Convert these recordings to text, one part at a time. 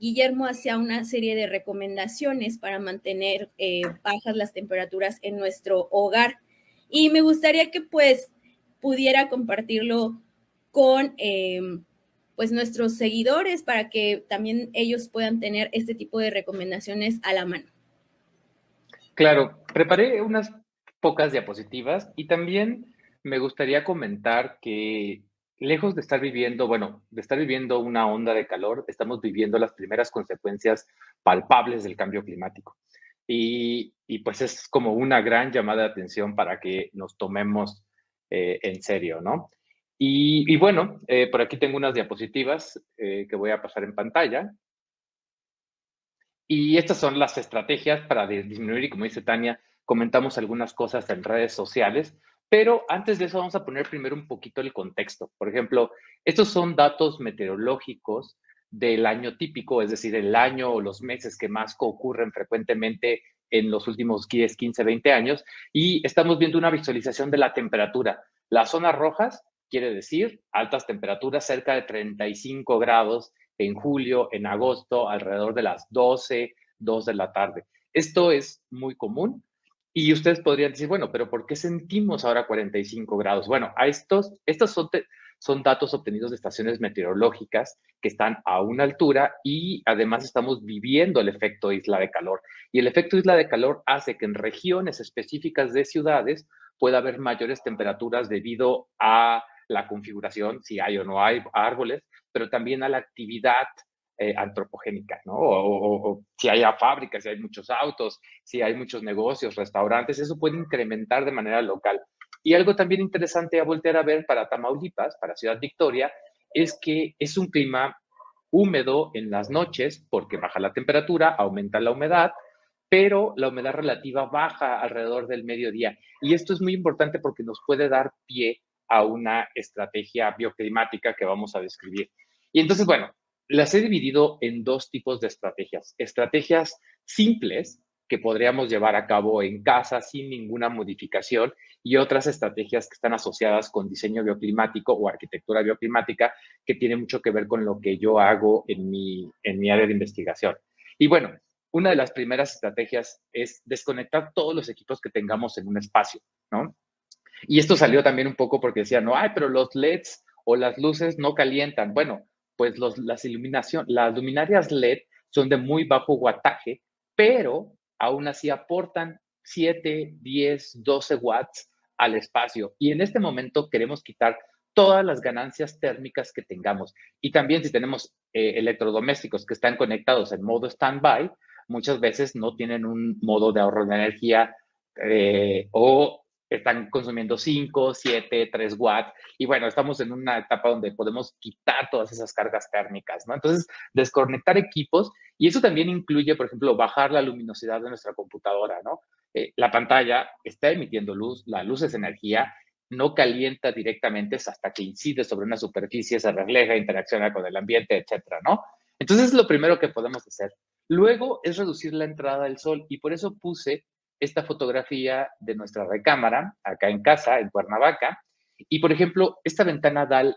Guillermo hacía una serie de recomendaciones para mantener bajas las temperaturas en nuestro hogar. Y me gustaría que pues pudiera compartirlo con pues nuestros seguidores para que también ellos puedan tener este tipo de recomendaciones a la mano. Claro, preparé unas pocas diapositivas y también me gustaría comentar que lejos de estar viviendo, bueno, de estar viviendo una onda de calor, estamos viviendo las primeras consecuencias palpables del cambio climático. Y pues es como una gran llamada de atención para que nos tomemos en serio, ¿no? Y bueno, por aquí tengo unas diapositivas que voy a pasar en pantalla. Y estas son las estrategias para disminuir, y como dice Tania, comentamos algunas cosas en redes sociales, pero antes de eso vamos a poner primero un poquito el contexto. Por ejemplo, estos son datos meteorológicos del año típico, es decir, el año o los meses que más ocurren frecuentemente en los últimos 10, 15, 20 años, y estamos viendo una visualización de la temperatura. Las zonas rojas quiere decir altas temperaturas, cerca de 35 grados en julio, en agosto, alrededor de las 12, 2 de la tarde. Esto es muy común y ustedes podrían decir, bueno, pero ¿por qué sentimos ahora 45 grados? Bueno, estos son datos obtenidos de estaciones meteorológicas que están a una altura y además estamos viviendo el efecto isla de calor. Y el efecto isla de calor hace que en regiones específicas de ciudades pueda haber mayores temperaturas debido a la configuración, si hay o no hay árboles, pero también a la actividad antropogénica, ¿no? O si hay fábricas, si hay muchos autos, si hay muchos negocios, restaurantes, eso puede incrementar de manera local. Y algo también interesante a voltear a ver para Tamaulipas, para Ciudad Victoria, es que es un clima húmedo en las noches porque baja la temperatura, aumenta la humedad, pero la humedad relativa baja alrededor del mediodía. Y esto es muy importante porque nos puede dar pie a una estrategia bioclimática que vamos a describir. Y entonces, bueno, las he dividido en dos tipos de estrategias. Estrategias simples que podríamos llevar a cabo en casa sin ninguna modificación y otras estrategias que están asociadas con diseño bioclimático o arquitectura bioclimática que tiene mucho que ver con lo que yo hago en mi área de investigación. Y bueno, una de las primeras estrategias es desconectar todos los equipos que tengamos en un espacio, ¿no? Y esto salió también un poco porque decían, no, ay, pero los LEDs o las luces no calientan. Bueno, pues las luminarias LED son de muy bajo wattaje, pero aún así aportan 7, 10, 12 watts al espacio. Y en este momento queremos quitar todas las ganancias térmicas que tengamos. Y también si tenemos electrodomésticos que están conectados en modo standby, muchas veces no tienen un modo de ahorro de energía o están consumiendo 5, 7, 3 watts. Y bueno, estamos en una etapa donde podemos quitar todas esas cargas térmicas, ¿no? Entonces, desconectar equipos, y eso también incluye, por ejemplo, bajar la luminosidad de nuestra computadora, ¿no? La pantalla está emitiendo luz, la luz es energía, no calienta directamente hasta que incide sobre una superficie, se refleja, interacciona con el ambiente, etcétera, ¿no? Entonces, es lo primero que podemos hacer. Luego es reducir la entrada del sol, y por eso puse esta fotografía de nuestra recámara, acá en casa, en Cuernavaca, y por ejemplo, esta ventana da al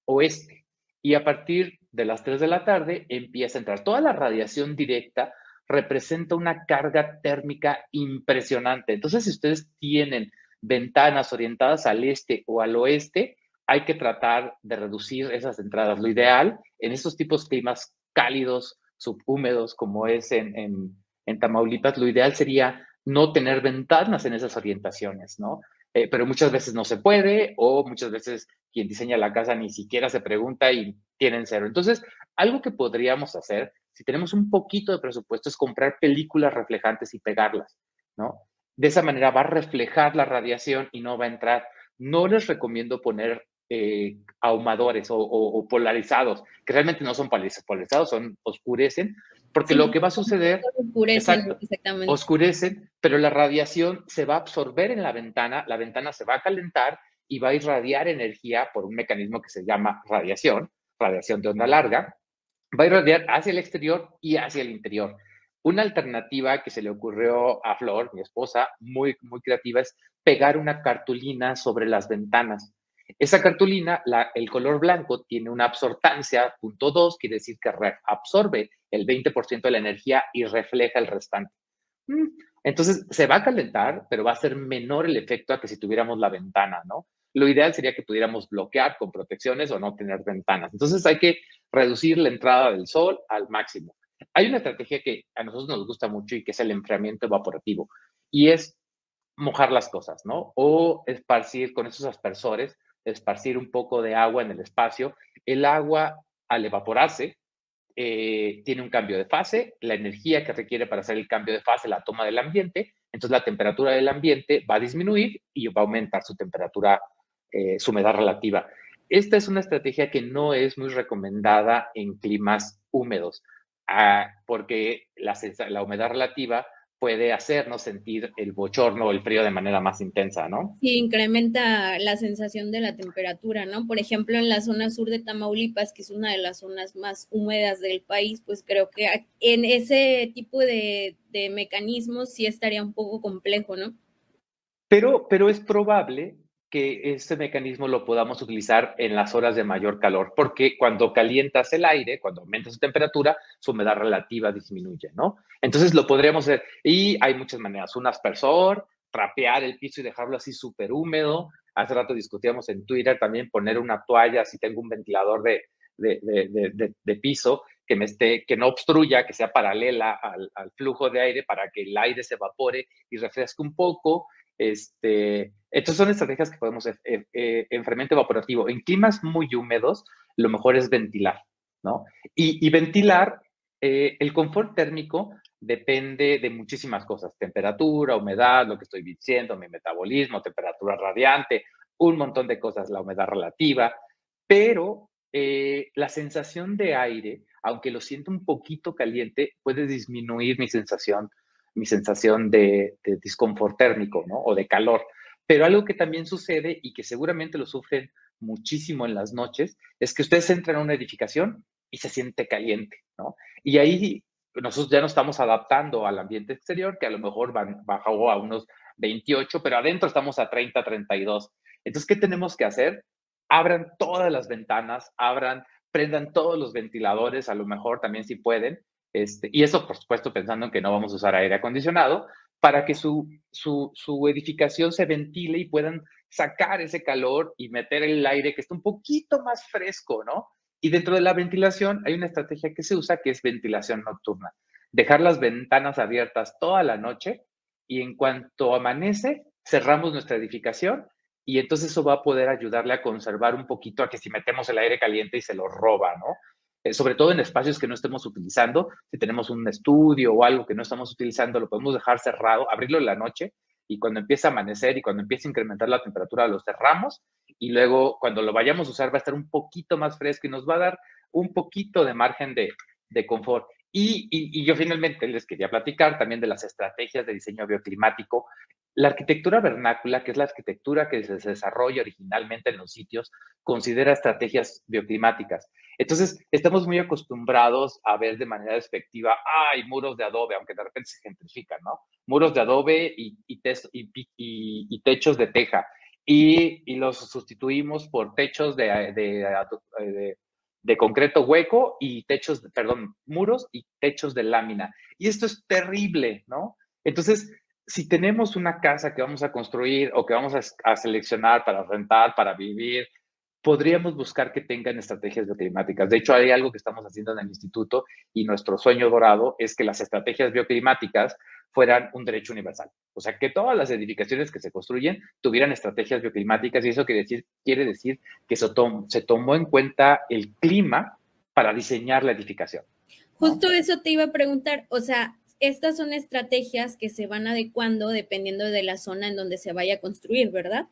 oeste, y a partir de las 3 de la tarde empieza a entrar. Toda la radiación directa representa una carga térmica impresionante. Entonces, si ustedes tienen ventanas orientadas al este o al oeste, hay que tratar de reducir esas entradas. Lo ideal en estos tipos de climas cálidos, subhúmedos, como es en Tamaulipas, lo ideal sería no tener ventanas en esas orientaciones, ¿no? Pero muchas veces no se puede o muchas veces quien diseña la casa ni siquiera se pregunta y tienen cero. Entonces, algo que podríamos hacer, si tenemos un poquito de presupuesto, es comprar películas reflejantes y pegarlas, ¿no? De esa manera va a reflejar la radiación y no va a entrar. No les recomiendo poner ahumadores o polarizados, que realmente no son polarizados, oscurecen, porque lo Sí, que va a suceder, oscurecen, exacto, exactamente. oscurecen, pero la radiación se va a absorber en la ventana se va a calentar y va a irradiar energía por un mecanismo que se llama radiación de onda larga, va a irradiar hacia el exterior y hacia el interior. Una alternativa que se le ocurrió a Flor, mi esposa, muy, muy creativa, es pegar una cartulina sobre las ventanas. Esa cartulina, el color blanco tiene una absortancia, 0.2, quiere decir que absorbe el 20% de la energía y refleja el restante. Entonces, se va a calentar, pero va a ser menor el efecto a que si tuviéramos la ventana, ¿no? Lo ideal sería que pudiéramos bloquear con protecciones o no tener ventanas. Entonces, hay que reducir la entrada del sol al máximo. Hay una estrategia que a nosotros nos gusta mucho y que es el enfriamiento evaporativo. Y es mojar las cosas, ¿no? O esparcir con esos aspersores, esparcir un poco de agua en el espacio. El agua, al evaporarse, tiene un cambio de fase, la energía que requiere para hacer el cambio de fase la toma del ambiente, entonces la temperatura del ambiente va a disminuir y va a aumentar su temperatura, su humedad relativa. Esta es una estrategia que no es muy recomendada en climas húmedos, porque la humedad relativa puede hacernos sentir el bochorno o el frío de manera más intensa, ¿no? Sí, incrementa la sensación de la temperatura, ¿no? Por ejemplo, en la zona sur de Tamaulipas, que es una de las zonas más húmedas del país, pues creo que en ese tipo de mecanismos sí estaría un poco complejo, ¿no? Pero es probable que ese mecanismo lo podamos utilizar en las horas de mayor calor, porque cuando calientas el aire, cuando aumenta su temperatura, su humedad relativa disminuye, ¿no? Entonces lo podríamos hacer. Y hay muchas maneras. Un aspersor, trapear el piso y dejarlo así súper húmedo. Hace rato discutíamos en Twitter también poner una toalla, si tengo un ventilador de piso que no obstruya, que sea paralela al flujo de aire para que el aire se evapore y refresque un poco. Estas son estrategias que podemos en fermento evaporativo. En climas muy húmedos, lo mejor es ventilar, ¿no? Y ventilar, el confort térmico depende de muchísimas cosas: temperatura, humedad, lo que estoy diciendo, mi metabolismo, temperatura radiante, un montón de cosas, la humedad relativa, pero la sensación de aire, aunque lo siento un poquito caliente, puede disminuir mi sensación de disconfort térmico, ¿no? O de calor. Pero algo que también sucede y que seguramente lo sufren muchísimo en las noches es que ustedes entran a una edificación y se siente caliente, ¿no? Y ahí nosotros ya nos estamos adaptando al ambiente exterior, que a lo mejor bajó a unos 28, pero adentro estamos a 30, 32. Entonces, ¿qué tenemos que hacer? Abran todas las ventanas, prendan todos los ventiladores, a lo mejor también si pueden, y eso, por supuesto, pensando en que no vamos a usar aire acondicionado, para que su edificación se ventile y puedan sacar ese calor y meter el aire que está un poquito más fresco, ¿no? Y dentro de la ventilación hay una estrategia que se usa que es ventilación nocturna. Dejar las ventanas abiertas toda la noche y en cuanto amanece, cerramos nuestra edificación y entonces eso va a poder ayudarle a conservar un poquito a que si metemos el aire caliente y se lo roba, ¿no? Sobre todo en espacios que no estemos utilizando. Si tenemos un estudio o algo que no estamos utilizando, lo podemos dejar cerrado, abrirlo en la noche y cuando empiece a amanecer y cuando empiece a incrementar la temperatura lo cerramos y luego cuando lo vayamos a usar va a estar un poquito más fresco y nos va a dar un poquito de margen de confort. Y yo finalmente les quería platicar también de las estrategias de diseño bioclimático. La arquitectura vernácula, que es la arquitectura que se desarrolla originalmente en los sitios, considera estrategias bioclimáticas. Entonces, estamos muy acostumbrados a ver de manera despectiva, hay muros de adobe, aunque de repente se gentrifican, ¿no? Muros de adobe y techos de teja. Y los sustituimos por techos de concreto hueco y muros y techos de lámina. Y esto es terrible, ¿no? Entonces, si tenemos una casa que vamos a construir o que vamos a seleccionar para rentar, para vivir, podríamos buscar que tengan estrategias bioclimáticas. De hecho, hay algo que estamos haciendo en el instituto y nuestro sueño dorado es que las estrategias bioclimáticas fueran un derecho universal. O sea, que todas las edificaciones que se construyen tuvieran estrategias bioclimáticas y eso quiere decir que se tomó en cuenta el clima para diseñar la edificación, ¿no? Justo eso te iba a preguntar, o sea, estas son estrategias que se van adecuando dependiendo de la zona en donde se vaya a construir, ¿verdad?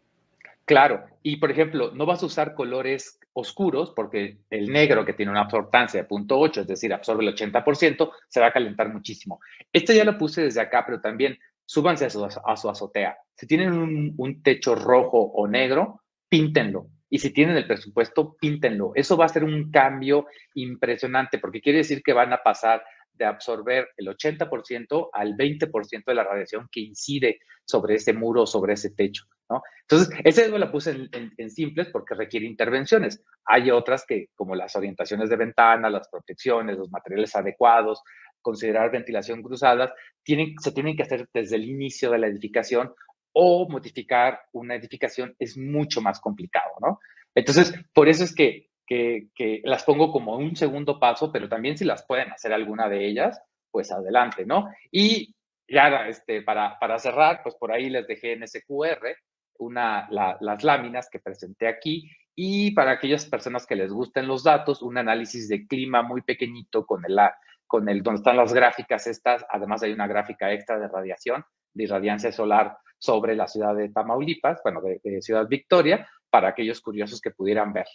Claro, y por ejemplo, no vas a usar colores oscuros porque el negro, que tiene una absorbancia de 0.8, es decir, absorbe el 80%, se va a calentar muchísimo. Esto ya lo puse desde acá, pero también súbanse a su azotea. Si tienen un techo rojo o negro, píntenlo. Y si tienen el presupuesto, píntenlo. Eso va a ser un cambio impresionante porque quiere decir que van a pasar de absorber el 80% al 20% de la radiación que incide sobre ese muro o sobre ese techo. ¿no? Entonces, esa yo la puse en simples porque requiere intervenciones. Hay otras que, como las orientaciones de ventana, las protecciones, los materiales adecuados, considerar ventilación cruzada, se tienen que hacer desde el inicio de la edificación, o modificar una edificación es mucho más complicado, ¿no? Entonces, por eso es que las pongo como un segundo paso, pero también si las pueden hacer alguna de ellas, pues adelante, ¿no? Y ya para cerrar, pues por ahí les dejé en ese QR las láminas que presenté aquí, y para aquellas personas que les gusten los datos, un análisis de clima muy pequeñito donde están las gráficas estas. Además hay una gráfica extra de radiación, de irradiancia solar sobre la ciudad de Tamaulipas, bueno, de Ciudad Victoria, para aquellos curiosos que pudieran ver.